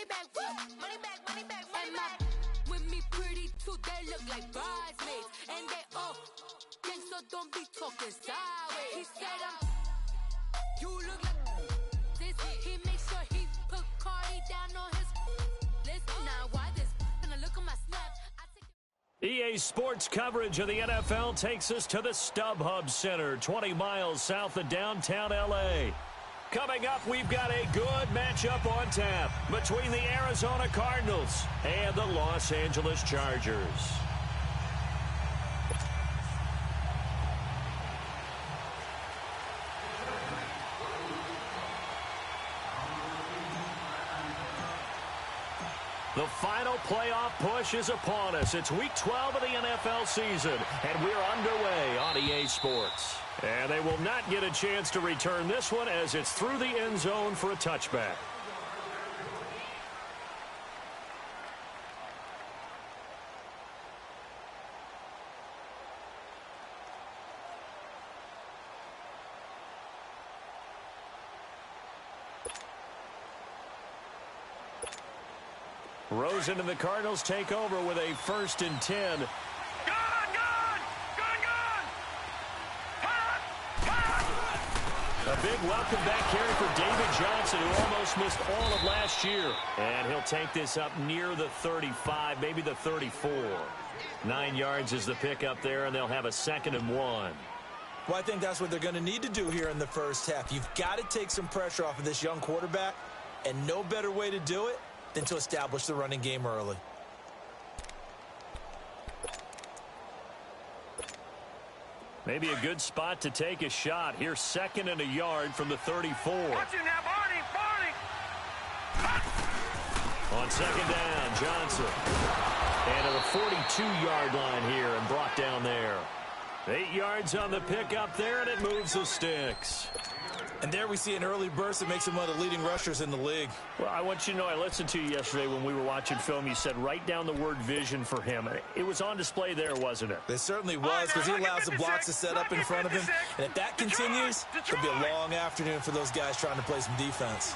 back, money back, money back, money back. With me pretty too, they look like bridesmaids. And they all gang, so don't be talking sideways. He said you look like this. He makes sure he put Cardi down on his list. Now why this? Gonna look on my snap. EA Sports coverage of the NFL takes us to the StubHub Center, 20 miles south of downtown L.A. Coming up, we've got a good matchup on tap between the Arizona Cardinals and the Los Angeles Chargers. The final playoff push is upon us. It's week 12 of the NFL season, and we're underway on EA Sports. And they will not get a chance to return this one as it's through the end zone for a touchback. Rosen and the Cardinals take over with a 1st and 10. A big welcome back carry for David Johnson, who almost missed all of last year. And he'll take this up near the 35, maybe the 34. 9 yards is the pickup there, and they'll have a 2nd and 1. Well, I think that's what they're going to need to do here in the first half. You've got to take some pressure off of this young quarterback, and no better way to do it than to establish the running game early. Maybe a good spot to take a shot. Here's 2nd and a yard from the 34. Watch it now, Barney. On 2nd down, Johnson. And to the 42-yard line here and brought down there. 8 yards on the pickup there, and it moves the sticks. And there we see an early burst that makes him one of the leading rushers in the league. Well, I want you to know, I listened to you yesterday when we were watching film. You said write down the word vision for him. It was on display there, wasn't it? It certainly was, because he allows the blocks to set up in front of him. And if that continues, it'll be a long afternoon for those guys trying to play some defense.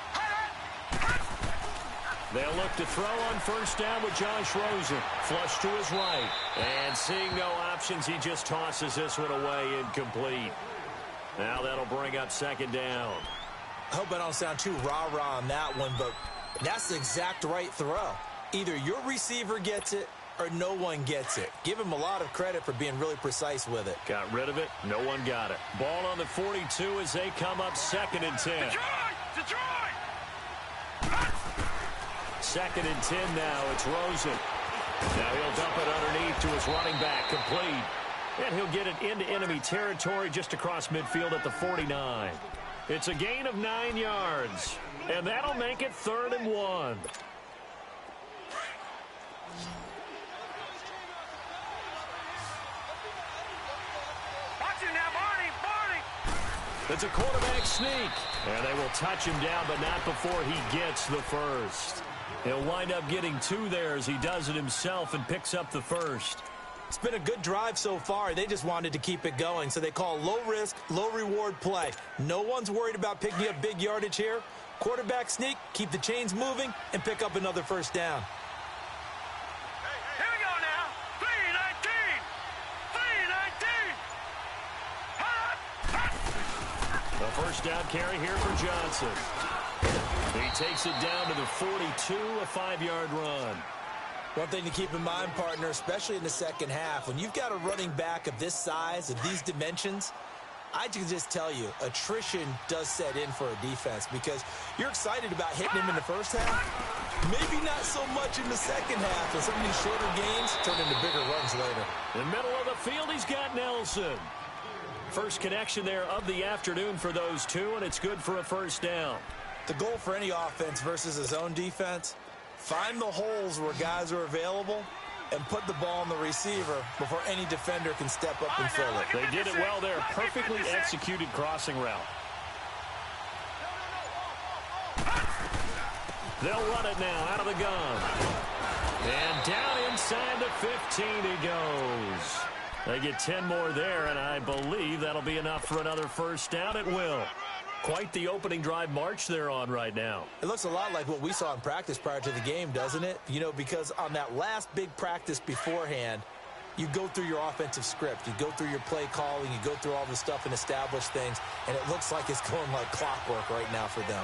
They'll look to throw on 1st down with Josh Rosen. Flush to his right. And seeing no options, he just tosses this one away incomplete. Now that'll bring up 2nd down. I hope I don't sound too rah-rah on that one, but that's the exact right throw. Either your receiver gets it or no one gets it. Give him a lot of credit for being really precise with it. Got rid of it. No one got it. Ball on the 42 as they come up 2nd and 10. Detroit! 2nd and 10 now. It's Rosen. Now he'll dump it underneath to his running back. Complete. And he'll get it into enemy territory just across midfield at the 49. It's a gain of 9 yards. And that'll make it 3rd and 1. Watch it now, Barney! It's a quarterback sneak. And they will touch him down, but not before he gets the first. He'll wind up getting 2 there as he does it himself and picks up the first. It's been a good drive so far. They just wanted to keep it going, so they call low-risk, low-reward play. No one's worried about picking up big yardage here. Quarterback sneak, keep the chains moving, and pick up another 1st down. Here we go now. 3-19. The 1st down carry here for Johnson. He takes it down to the 42, a 5-yard run. One thing to keep in mind, partner, especially in the second half, when you've got a running back of this size, of these dimensions, I can just tell you, attrition does set in for a defense because you're excited about hitting him in the first half, maybe not so much in the second half, and some of these shorter gains turn into bigger runs later. In the middle of the field, he's got Nelson. First connection there of the afternoon for those two, and it's good for a 1st down. The goal for any offense versus his own defense, find the holes where guys are available and put the ball on the receiver before any defender can step up and fill it. They did it well there. Perfectly executed crossing route. They'll run it now out of the gun. And down inside the 15 he goes. They get 10 more there, and I believe that'll be enough for another 1st down. It will. Quite the opening drive march they're on right now. It looks a lot like what we saw in practice prior to the game, doesn't it? You know, because on that last big practice beforehand, you go through your offensive script. You go through your play calling. You go through all the stuff and establish things. And it looks like it's going like clockwork right now for them.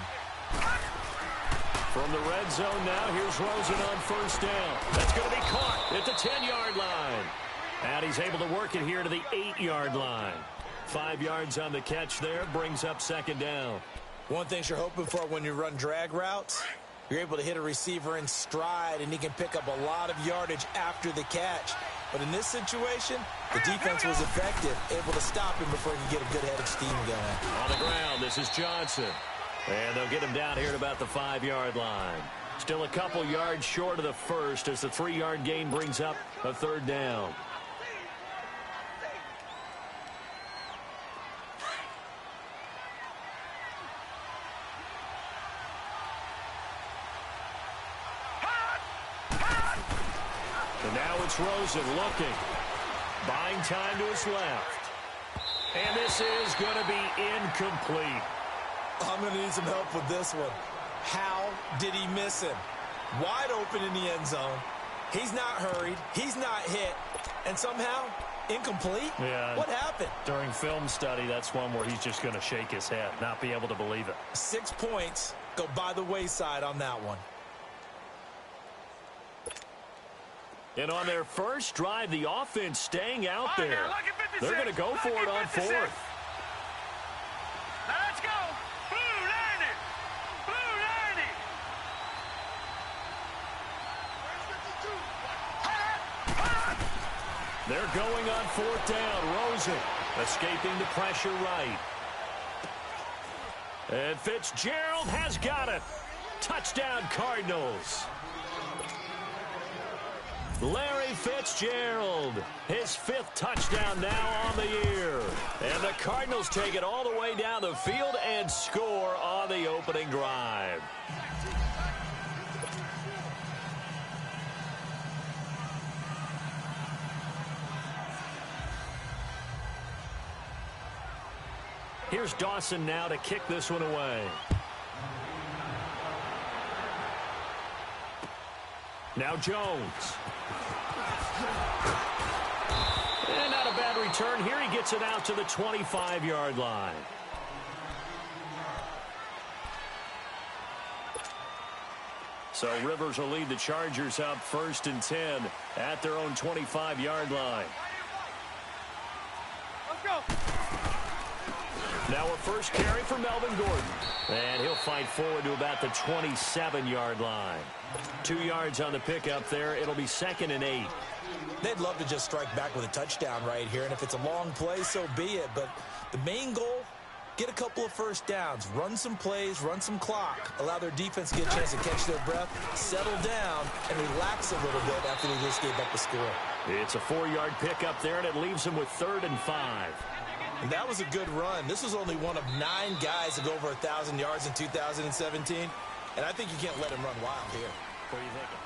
From the red zone now, here's Rosen on first down. That's going to be caught at the 10-yard line. And he's able to work it here to the 8-yard line. 5 yards on the catch there, brings up second down. One thing you're hoping for when you run drag routes, you're able to hit a receiver in stride, and he can pick up a lot of yardage after the catch. But in this situation, the defense was effective, able to stop him before he could get a good head of steam going. On the ground, this is Johnson. And they'll get him down here at about the 5-yard line. Still a couple yards short of the first as the 3-yard gain brings up a third down. And now it's Rosen looking. Buying time to his left. And this is going to be incomplete. I'm going to need some help with this one. How did he miss him? Wide open in the end zone. He's not hurried. He's not hit. And somehow, incomplete? Yeah. What happened? During film study, that's one where he's just going to shake his head, not be able to believe it. 6 points go by the wayside on that one. And on their first drive, the offense staying out there. They're going to go for it on 4th. Now let's go. Blue 90. Blue 90. They're going on 4th down. Rosen escaping the pressure right. And Fitzgerald has got it. Touchdown, Cardinals. Larry Fitzgerald, his 5th touchdown now on the year. And the Cardinals take it all the way down the field and score on the opening drive. Here's Dawson now to kick this one away. Now Jones. And not a bad return. Here he gets it out to the 25-yard line. So Rivers will lead the Chargers up 1st and 10 at their own 25-yard line. Let's go. Now a first carry for Melvin Gordon. And he'll fight forward to about the 27-yard line. 2 yards on the pickup there. It'll be 2nd and 8. They'd love to just strike back with a touchdown right here, and if it's a long play, so be it. But the main goal, get a couple of first downs, run some plays, run some clock, allow their defense to get a chance to catch their breath, settle down, and relax a little bit after they just gave up the score. It's a 4-yard pickup there, and it leaves them with 3rd and 5. And that was a good run. This was only one of 9 guys to go over 1,000 yards in 2017, and I think you can't let him run wild here. What are you thinking?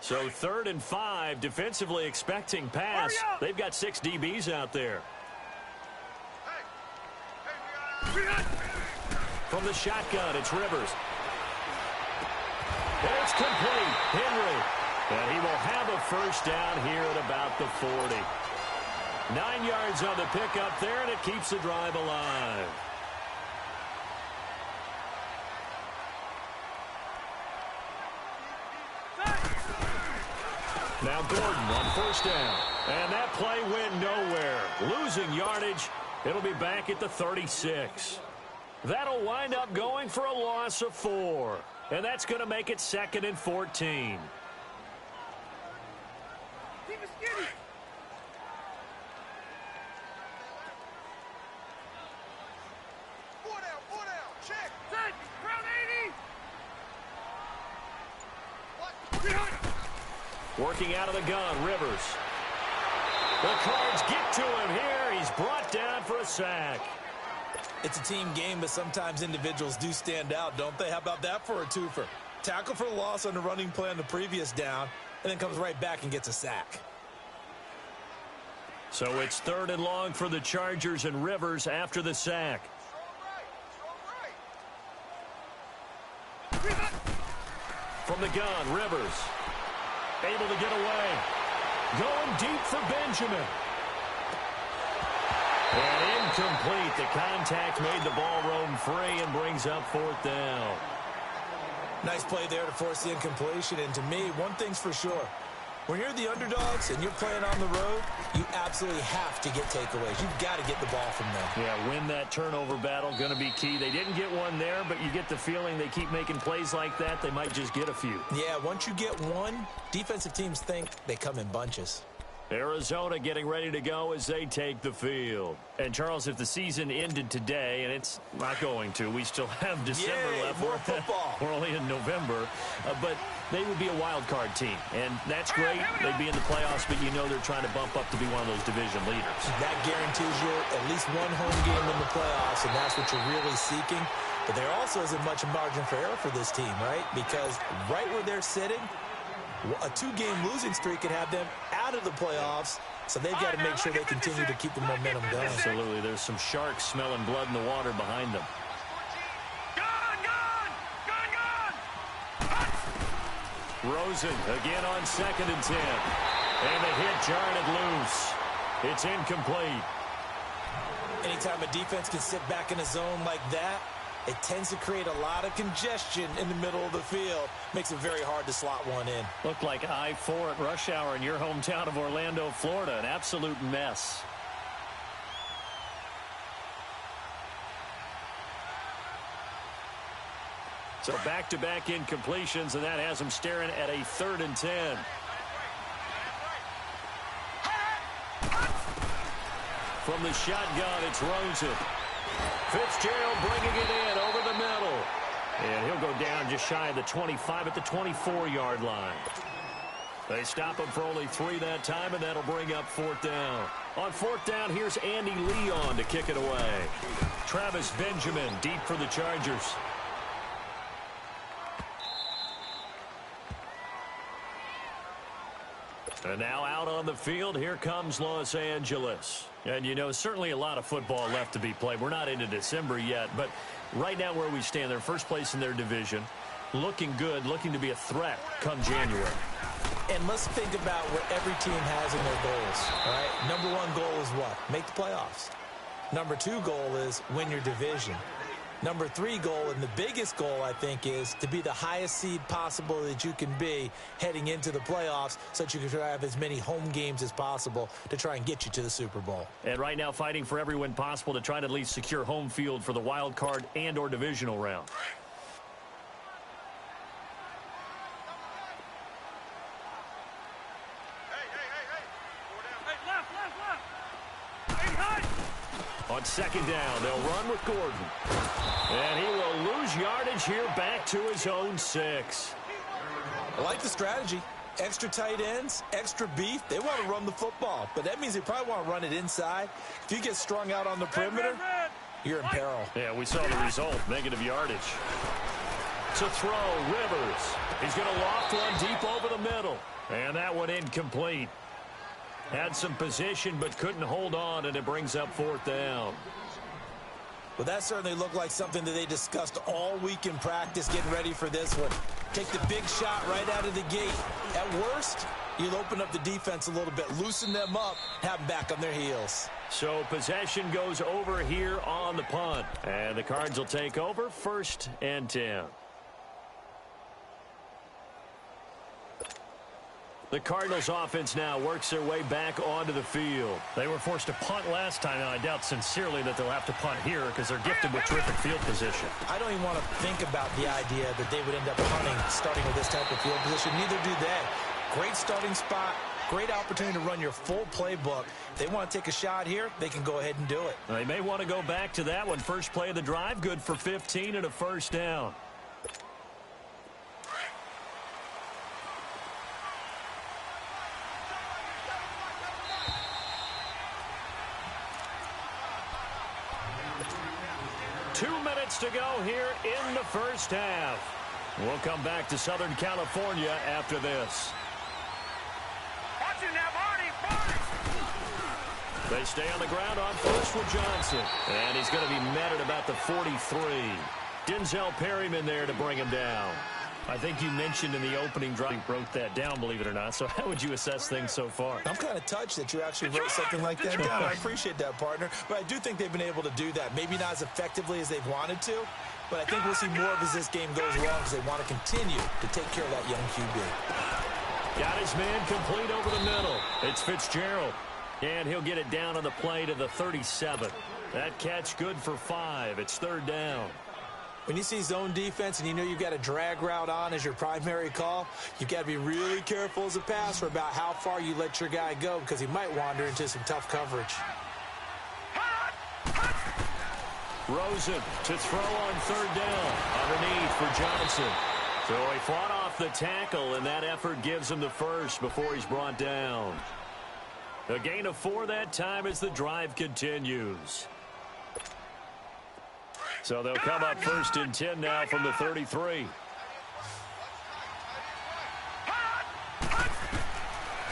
So 3rd and 5, defensively expecting pass. They've got 6 DBs out there. From the shotgun, it's Rivers. And it's complete. Henry. And he will have a first down here at about the 40. 9 yards on the pickup there, and it keeps the drive alive. Now Gordon on first down. And that play went nowhere. Losing yardage. It'll be back at the 36. That'll wind up going for a loss of 4. And that's going to make it 2nd and 14. Keep it skinny. Four down, check. Set, ground 80. Working out of the gun, Rivers. The Cards get to him here. He's brought down for a sack. It's a team game, but sometimes individuals do stand out, don't they? How about that for a twofer? Tackle for a loss on the running play on the previous down, and then comes right back and gets a sack. So it's 3rd and long for the Chargers, and Rivers after the sack. From the gun, Rivers able to get away. Going deep for Benjamin. And incomplete. The contact made the ball roam free and brings up 4th down. Nice play there to force the incompletion. And to me, one thing's for sure. When you're the underdogs and you're playing on the road, you absolutely have to get takeaways. You've got to get the ball from them. Yeah, win that turnover battle, going to be key. They didn't get one there, but you get the feeling they keep making plays like that, they might just get a few. Yeah, once you get one, defensive teams think they come in bunches. Arizona getting ready to go as they take the field. And, Charles, if the season ended today, and it's not going to, we still have December left. More football. We're only in November. But they would be a wild card team. And that's great. They'd be in the playoffs, but you know they're trying to bump up to be one of those division leaders. That guarantees you at least one home game in the playoffs, and that's what you're really seeking. But there also isn't much margin for error for this team, right? Because right where they're sitting, a 2-game losing streak can have them out of the playoffs, so they've got to make sure they continue to keep the momentum going. Absolutely. There's some sharks smelling blood in the water behind them. Rosen again on 2nd and 10. And the hit jarred it loose. It's incomplete. Anytime a defense can sit back in a zone like that, it tends to create a lot of congestion in the middle of the field. Makes it very hard to slot one in. Looked like I-4 at rush hour in your hometown of Orlando, Florida. An absolute mess. So back-to-back incompletions, and that has them staring at a 3rd and 10. From the shotgun, it's Rosen. Fitzgerald bringing it in over the middle. And he'll go down just shy of the 25 at the 24-yard line. They stop him for only 3 that time, and that'll bring up 4th down. On 4th down, here's Andy Leon to kick it away. Travis Benjamin deep for the Chargers. And now out on the field, here comes Los Angeles. And, you know, certainly a lot of football left to be played. We're not into December yet, but right now where we stand, they're first place in their division, looking good, looking to be a threat come January. And let's think about what every team has in their goals, all right? Number 1 goal is what? Make the playoffs. Number 2 goal is win your division. Number 3 goal, and the biggest goal, I think, is to be the highest seed possible that you can be heading into the playoffs so that you can try to have as many home games as possible to try and get you to the Super Bowl. And right now fighting for every win possible to try to at least secure home field for the wild card and or divisional round. On 2nd down, they'll run with Gordon. And he will lose yardage here back to his own 6. I like the strategy. Extra tight ends, extra beef. They want to run the football, but that means they probably want to run it inside. If you get strung out on the perimeter, you're in peril. Yeah, we saw the result, negative yardage. To throw, Rivers. He's going to loft one deep over the middle. And that one incomplete. Had some position, but couldn't hold on, and it brings up 4th down. Well, that certainly looked like something that they discussed all week in practice, getting ready for this one. Take the big shot right out of the gate. At worst, you'll open up the defense a little bit, loosen them up, have them back on their heels. So possession goes over here on the punt. And the Cards will take over 1st and 10. The Cardinals offense now works their way back onto the field. They were forced to punt last time, and I doubt sincerely that they'll have to punt here because they're gifted with terrific field position. I don't even want to think about the idea that they would end up punting starting with this type of field position. Neither do they. Great starting spot, great opportunity to run your full playbook. If they want to take a shot here, they can go ahead and do it. They may want to go back to that one. First play of the drive, good for 15 and a 1st down. To go here in the 1st half. We'll come back to Southern California after this. Watch it now, Marty. They stay on the ground on first with Johnson. And he's going to be met at about the 43. Denzel Perryman there to bring him down. I think you mentioned in the opening drive, you wrote that down, believe it or not. So how would you assess things so far? I'm kind of touched that you actually wrote something like that down. I appreciate that, partner. But I do think they've been able to do that. Maybe not as effectively as they've wanted to, but I think we'll see more of as this game goes along because they want to continue to take care of that young QB. Got his man complete over the middle. It's Fitzgerald. And he'll get it down on the play to the 37. That catch good for 5. It's third down. When you see zone defense and you know you've got a drag route on as your primary call, you've got to be really careful as a passer about how far you let your guy go because he might wander into some tough coverage. Rosen to throw on third down. Underneath for Johnson. So he fought off the tackle, and that effort gives him the first before he's brought down. A gain of 4 that time as the drive continues. So they'll come up first and 10 now from the 33.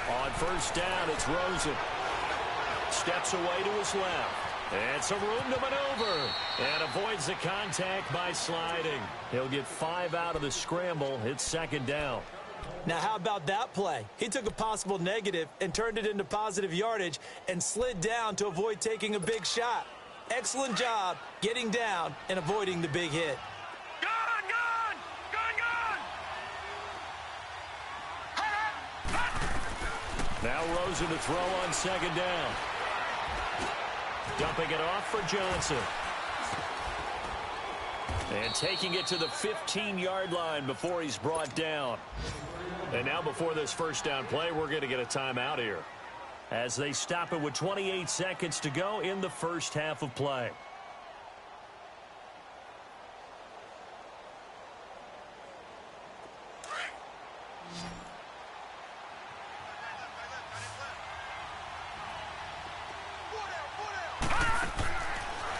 On first down, it's Rosen. Steps away to his left. And some room to maneuver. And avoids the contact by sliding. He'll get 5 out of the scramble. It's second down. Now, how about that play? He took a possible negative and turned it into positive yardage and slid down to avoid taking a big shot. Excellent job getting down and avoiding the big hit. Now Rosen to throw on second down. Dumping it off for Johnson. And taking it to the 15-yard line before he's brought down. And now before this first down play, we're going to get a timeout here, as they stop it with 28 seconds to go in the first half of play.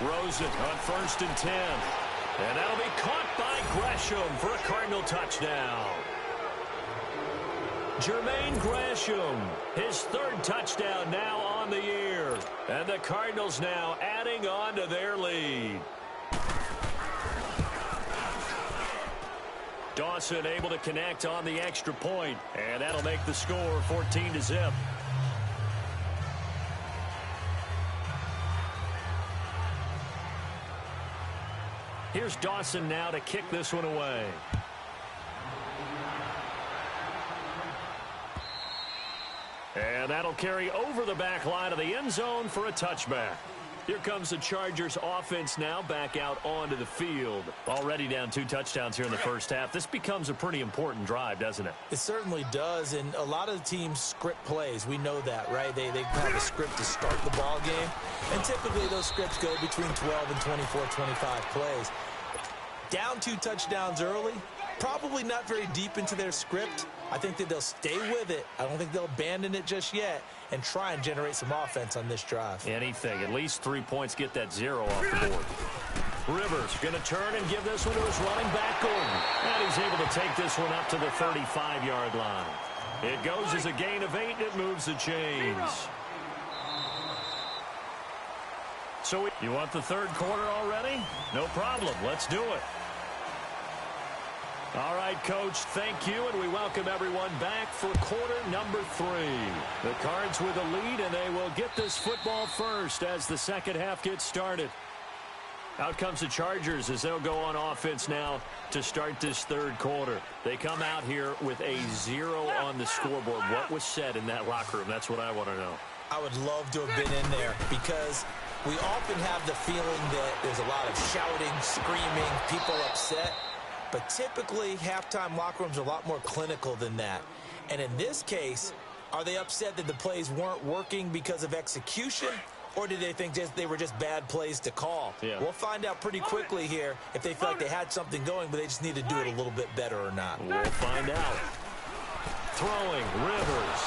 Rosen on first and 10. And that'll be caught by Gresham for a Cardinal touchdown. Jermaine Gresham, his third touchdown now on the year. And the Cardinals now adding on to their lead. Dawson able to connect on the extra point, and that'll make the score 14-0. Here's Dawson now to kick this one away. And that'll carry over the back line of the end zone for a touchback. Here comes the Chargers offense now back out onto the field. Already down 2 touchdowns here in the first half. This becomes a pretty important drive, doesn't it? It certainly does, and a lot of the teams script plays. We know that, right? They have a script to start the ball game, and typically those scripts go between 12 and 24, 25 plays. Down 2 touchdowns early, probably not very deep into their script. I think that they'll stay with it. I don't think they'll abandon it just yet and try and generate some offense on this drive. Anything. At least 3 points, get that 0 off the board. Rivers going to turn and give this one to his running back, Gordon. And he's able to take this one up to the 35-yard line. It goes as a gain of 8, and it moves the chains. So you want the third quarter already? No problem. Let's do it. All right, Coach, thank you, and we welcome everyone back for quarter number 3. The Cards with a lead, and they will get this football first as the second half gets started. Out comes the Chargers as they'll go on offense now to start this third quarter. They come out here with a 0 on the scoreboard. What was said in that locker room? That's what I want to know. I would love to have been in there because we often have the feeling that there's a lot of shouting, screaming, people upset. But typically, halftime locker rooms are a lot more clinical than that. And in this case, are they upset that the plays weren't working because of execution? Or did they think they were just bad plays to call? Yeah. We'll find out pretty quickly here if they feel like they had something going, but they just need to do it a little bit better or not. We'll find out. Throwing, Rivers.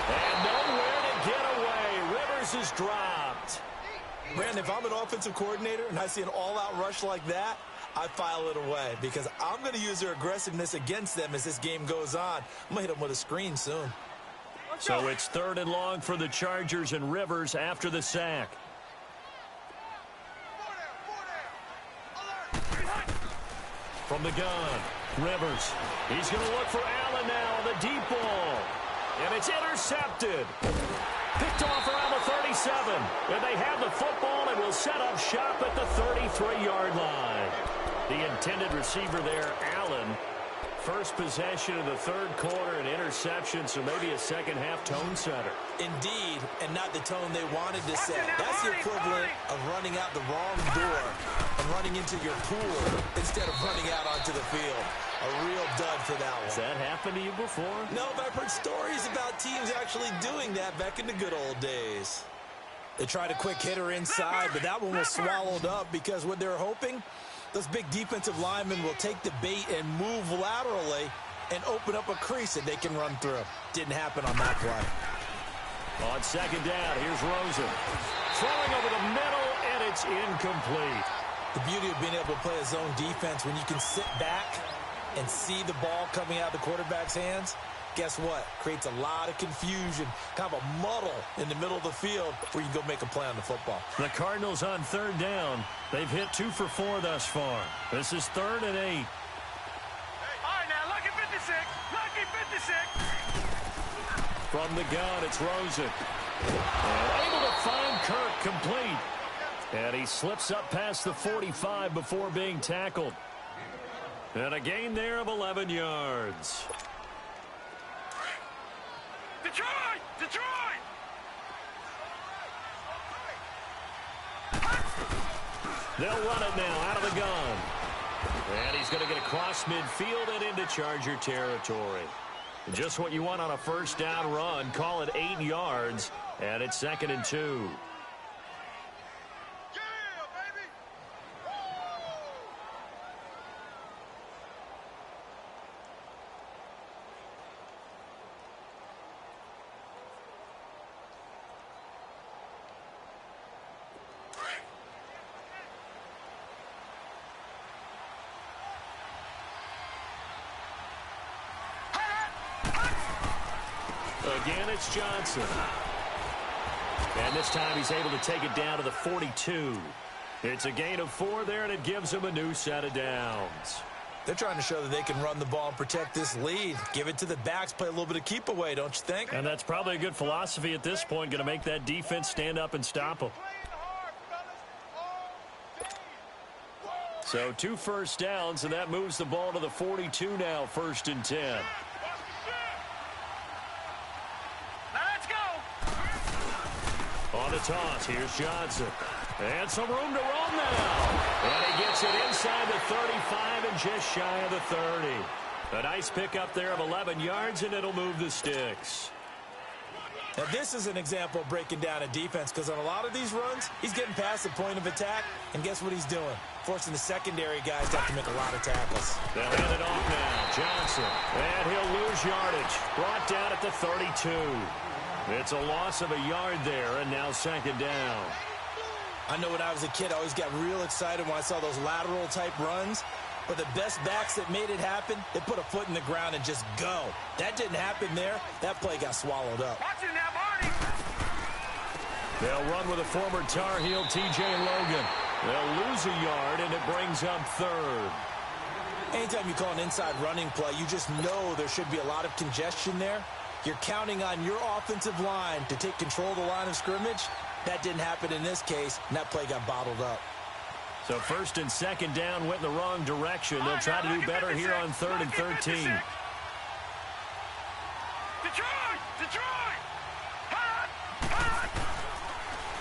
And nowhere to get away. Rivers is dropped. Brandon, if I'm an offensive coordinator and I see an all-out rush like that, I file it away because I'm going to use their aggressiveness against them as this game goes on. I'm going to hit them with a screen soon. So it's 3rd and long for the Chargers, and Rivers after the sack. From the gun, Rivers. He's going to look for Allen now on the deep ball. And it's intercepted. Picked off around the 37. And they have the football and will set up shop at the 33-yard line. The intended receiver there, Allen. First possession of the 3rd quarter, an interception, so maybe a second-half tone setter. Indeed, and not the tone they wanted to set. That's the equivalent of running out the wrong door and running into your pool instead of running out onto the field. A real dud for that one. Has that happened to you before? No, but I've heard stories about teams actually doing that back in the good old days. They tried a quick hitter inside, but that one was swallowed up because what they're hoping, those big defensive linemen will take the bait and move laterally and open up a crease that they can run through. Didn't happen on that play. On 2nd down, here's Rosen. Throwing over the middle, and it's incomplete. The beauty of being able to play a zone defense when you can sit back and see the ball coming out of the quarterback's hands, guess what? Creates a lot of confusion, kind of a muddle in the middle of the field where you can go make a play on the football. The Cardinals on 3rd down. They've hit 2 for 4 thus far. This is 3rd and 8. All right, now, lucky 56. Lucky 56. From the gun, it's Rosen. And able to find Kirk complete. And he slips up past the 45 before being tackled. And a gain there of 11 yards. Detroit! Detroit! They'll run it now out of the gun. And he's going to get across midfield and into Charger territory. Just what you want on a 1st down run. Call it 8 yards. And it's 2nd and 2. Again, it's Johnson. And this time he's able to take it down to the 42. It's a gain of 4 there, and it gives him a new set of downs. They're trying to show that they can run the ball and protect this lead. Give it to the backs, play a little bit of keep away, don't you think? And that's probably a good philosophy at this point, going to make that defense stand up and stop them. So 2 first downs, and that moves the ball to the 42 now, 1st and 10. On the toss, here's Johnson. And some room to run now. And he gets it inside the 35 and just shy of the 30. A nice pickup there of 11 yards, and it'll move the sticks. Now, this is an example of breaking down a defense, because on a lot of these runs, he's getting past the point of attack, and guess what he's doing? Forcing the secondary guys to have to make a lot of tackles. They'll hand it off now. Johnson. And he'll lose yardage. Brought down at the 32. It's a loss of a yard there, and now 2nd down. I know when I was a kid, I always got real excited when I saw those lateral-type runs. But the best backs that made it happen, they put a foot in the ground and just go. That didn't happen there. That play got swallowed up. Watch it now, Marty. They'll run with a former Tar Heel, T.J. Logan. They'll lose a yard, and it brings up 3rd. Anytime you call an inside running play, you just know there should be a lot of congestion there. You're counting on your offensive line to take control of the line of scrimmage. That didn't happen in this case, and that play got bottled up. So 1st and 2nd down went in the wrong direction. They'll try to do better here on 3rd and 13. Detroit! Detroit!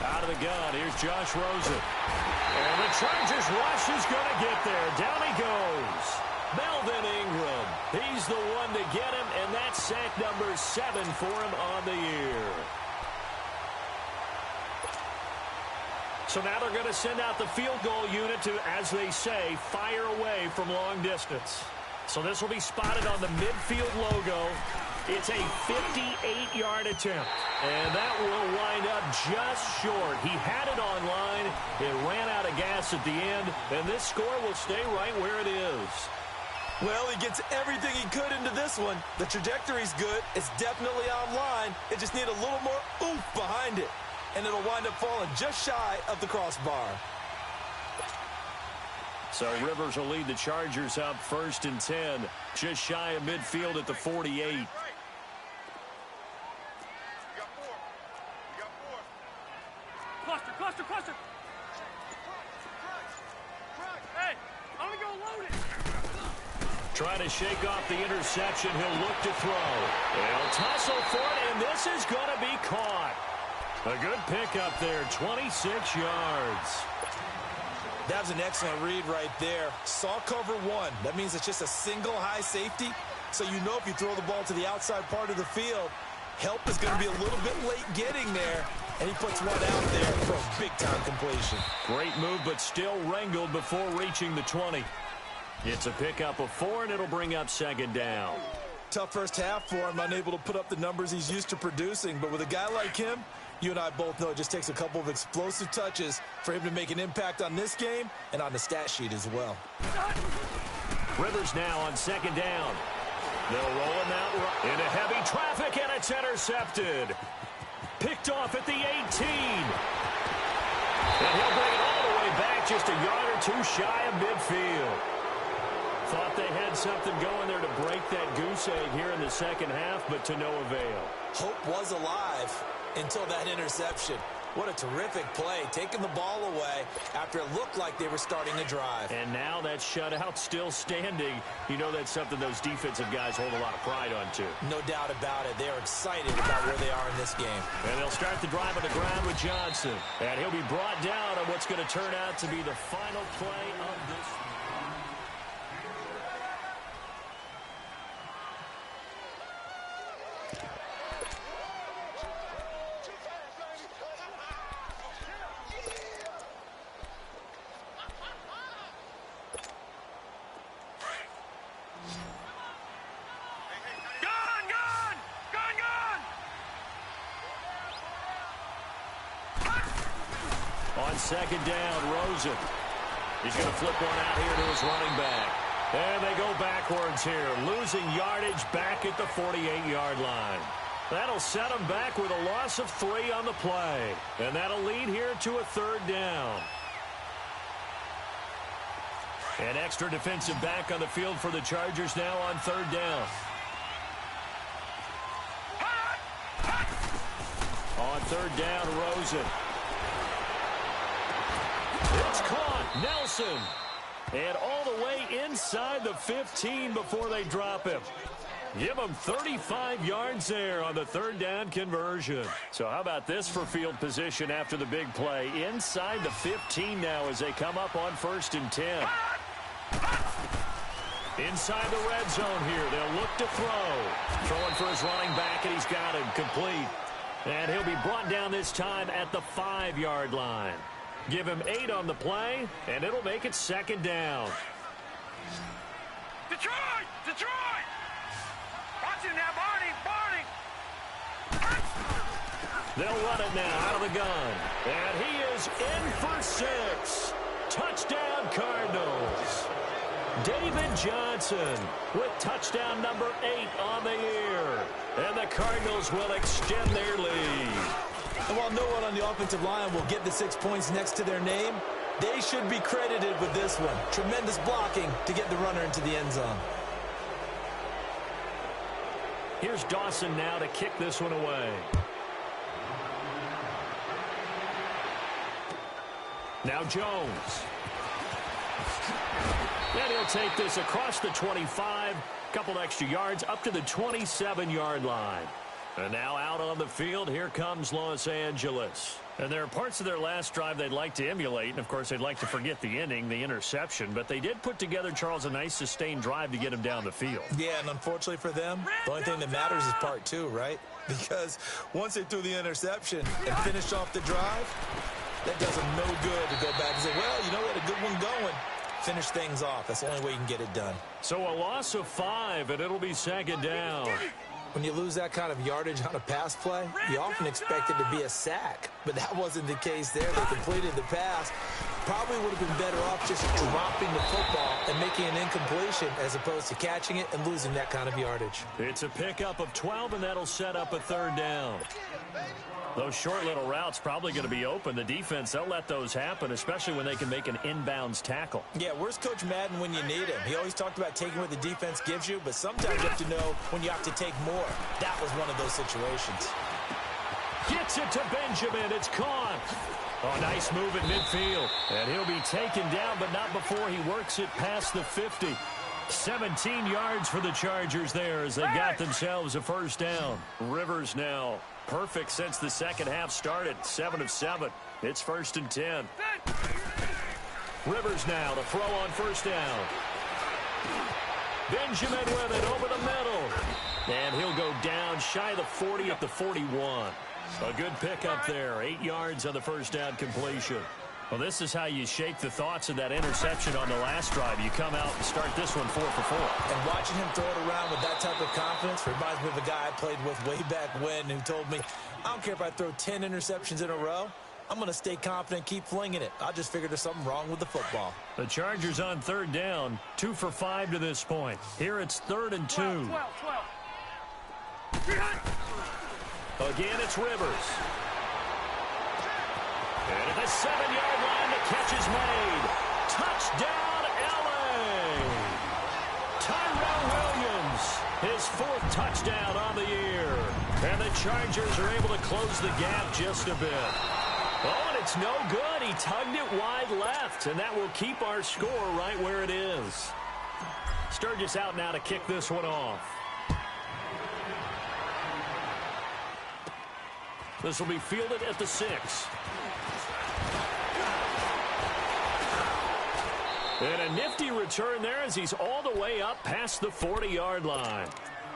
Out of the gun, here's Josh Rosen. And the Chargers rush is going to get there. Down he goes. Melvin Ingram. He's the one to get him, and that's sack number 7 for him on the year. So now they're going to send out the field goal unit to, as they say, fire away from long distance. So this will be spotted on the midfield logo. It's a 58-yard attempt. And that will wind up just short. He had it on line. It ran out of gas at the end. And this score will stay right where it is. Well, he gets everything he could into this one. The trajectory's good. It's definitely online. It just needs a little more oomph behind it. And it'll wind up falling just shy of the crossbar. So Rivers will lead the Chargers up 1st and 10. Just shy of midfield at the 48. Cluster. Hey, I'm going to go load it. Trying to shake off the interception. He'll look to throw. He'll tussle for it, and this is going to be caught. A good pickup there, 26 yards. That was an excellent read right there. Saw cover one. That means it's just a single high safety. So you know if you throw the ball to the outside part of the field, help is going to be a little bit late getting there. And he puts one out there for a big-time completion. Great move, but still wrangled before reaching the 20. It's a pickup of 4, and it'll bring up 2nd down. Tough first half for him, unable to put up the numbers he's used to producing. But with a guy like him, you and I both know it just takes a couple of explosive touches for him to make an impact on this game and on the stat sheet as well. Rivers now on 2nd down. They'll roll him out into heavy traffic, and it's intercepted. Picked off at the 18. And he'll bring it all the way back, just a yard or two shy of midfield. Thought they had something going there to break that goose egg here in the second half, but to no avail. Hope was alive until that interception. What a terrific play, taking the ball away after it looked like they were starting to drive. And now that shutout still standing. You know that's something those defensive guys hold a lot of pride on, too. No doubt about it. They are excited about where they are in this game. And they'll start the drive on the ground with Johnson. And he'll be brought down on what's going to turn out to be the final play of this. On 2nd down, Rosen. He's going to flip one out here to his running back. And they go backwards here, losing yardage back at the 48-yard line. That'll set them back with a loss of 3 on the play. And that'll lead here to a 3rd down. An extra defensive back on the field for the Chargers now on 3rd down. On 3rd down, Rosen. It's caught. Nelson. And all the way inside the 15 before they drop him. Give him 35 yards there on the 3rd down conversion. So how about this for field position after the big play? Inside the 15 now as they come up on 1st and 10. Inside the red zone here. They'll look to throw. Throwing for his running back, and he's got him complete. And he'll be brought down this time at the 5-yard line. Give him 8 on the play, and it'll make it 2nd down. Detroit! Watch him now, Barney! They'll run it now out of the gun. And he is in for 6. Touchdown, Cardinals. David Johnson with touchdown number 8 on the year. And the Cardinals will extend their lead. And while no one on the offensive line will get the 6 points next to their name, they should be credited with this one. Tremendous blocking to get the runner into the end zone. Here's Dawson now to kick this one away. Now Jones. And he'll take this across the 25. Couple extra yards up to the 27-yard line. And now out on the field, here comes Los Angeles. And there are parts of their last drive they'd like to emulate. And, of course, they'd like to forget the inning, the interception. But they did put together, Charles, a nice sustained drive to get him down the field. Yeah, and unfortunately for them, the only thing that matters is part 2, right? Because once they threw the interception and finished off the drive, that does them no good to go back and say, well, you know, we had a good one going. Finish things off. That's the only way you can get it done. So a loss of 5, and it'll be 2nd down. When you lose that kind of yardage on a pass play, you often expect it to be a sack. But that wasn't the case there. They completed the pass. Probably would have been better off just dropping the football and making an incompletion as opposed to catching it and losing that kind of yardage. It's a pickup of 12, and that'll set up a third down. Those short little routes probably going to be open. The defense, they'll let those happen, especially when they can make an inbounds tackle. Yeah, where's Coach Madden when you need him? He always talked about taking what the defense gives you, but sometimes you have to know when you have to take more. That was one of those situations. Gets it to Benjamin. It's caught. Oh, nice move at midfield. And he'll be taken down, but not before he works it past the 50. 17 yards for the Chargers there as they got themselves a first down. Rivers now perfect since the second half started. 7 of 7. It's 1st and 10. Rivers now to throw on first down. Benjamin with it over the middle. And he'll go down shy of the 40 at the 41. A good pickup there. 8 yards on the first down completion. Well, this is how you shake the thoughts of that interception on the last drive. You come out and start this one 4 for 4. And watching him throw it around with that type of confidence reminds me of a guy I played with way back when who told me, I don't care if I throw 10 interceptions in a row. I'm going to stay confident, keep flinging it. I just figured there's something wrong with the football. The Chargers on third down, 2 for 5 to this point. Here it's 3rd and 2. 12. Again, it's Rivers. And at the 7-yard line, the catch is made. Touchdown, L.A. Tyrell Williams, his 4th touchdown on the year. And the Chargers are able to close the gap just a bit. Oh, and it's no good. He tugged it wide left, and that will keep our score right where it is. Sturgis out now to kick this one off. This will be fielded at the 6. And a nifty return there as he's all the way up past the 40-yard line.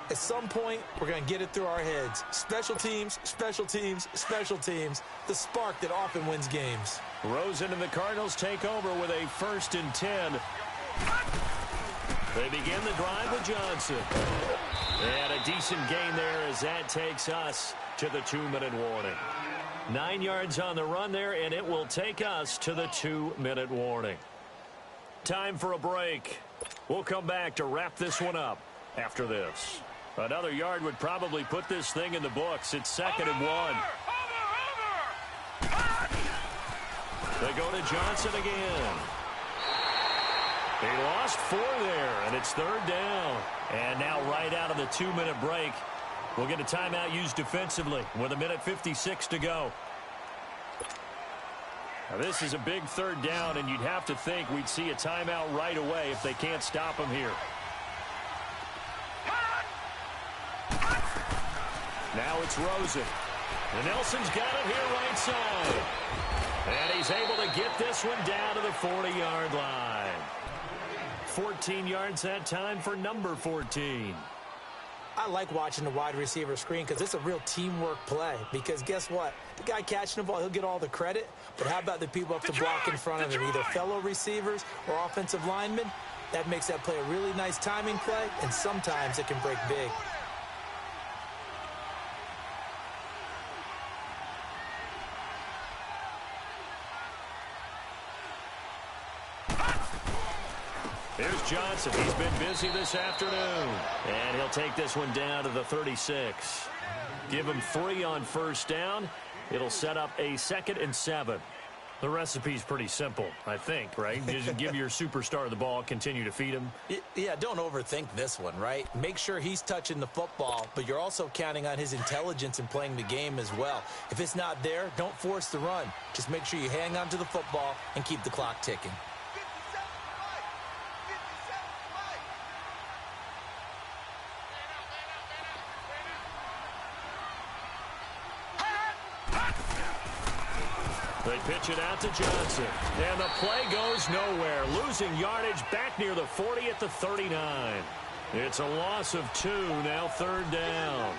At some point, we're going to get it through our heads. Special teams, special teams, special teams. The spark that often wins games. Rosen and the Cardinals take over with a 1st and 10. They begin the drive with Johnson. And a decent gain there as that takes us to the 2-minute warning. 9 yards on the run there, and it will take us to the 2-minute warning. Time for a break. We'll come back to wrap this one up after this. Another yard would probably put this thing in the books. It's 2nd and 1. They go to Johnson again. He lost 4 there, and it's 3rd down. And now right out of the 2-minute break, we'll get a timeout used defensively with 1:56 to go. Now this is a big 3rd down, and you'd have to think we'd see a timeout right away if they can't stop him here. Now it's Rosen. And Nelson's got it here right side. And he's able to get this one down to the 40-yard line. 14 yards that time for number 14. I like watching the wide receiver screen because it's a real teamwork play. Because guess what? The guy catching the ball, he'll get all the credit. But how about the people up to block in front of him, either fellow receivers or offensive linemen? That makes that play a really nice timing play, and sometimes it can break big. Here's Johnson. He's been busy this afternoon. And he'll take this one down to the 36. Give him 3 on first down. It'll set up a 2nd and 7. The recipe's pretty simple, I think, right? Just give your superstar the ball, continue to feed him. Yeah, don't overthink this one, right? Make sure he's touching the football, but you're also counting on his intelligence in playing the game as well. If it's not there, don't force the run. Just make sure you hang on to the football and keep the clock ticking. They pitch it out to Johnson. And the play goes nowhere. Losing yardage back near the 40 at the 39. It's a loss of 2, now 3rd down.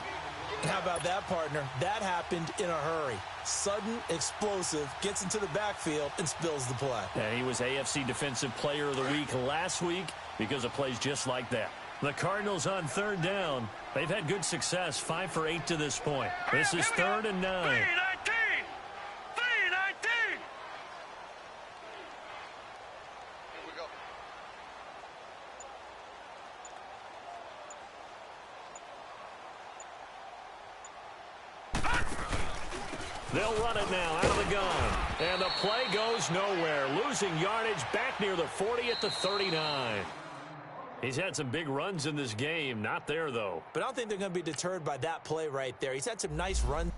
How about that, partner? That happened in a hurry. Sudden, explosive, gets into the backfield and spills the play. And he was AFC Defensive Player of the Week last week because of plays just like that. The Cardinals on third down. They've had good success, 5 for 8 to this point. This is 3rd and 9. 3-19. 3-19. Here we go. They'll run it now out of the gun. And the play goes nowhere. Losing yardage back near the 40 at the 39. He's had some big runs in this game. Not there, though. But I don't think they're going to be deterred by that play right there. He's had some nice runs.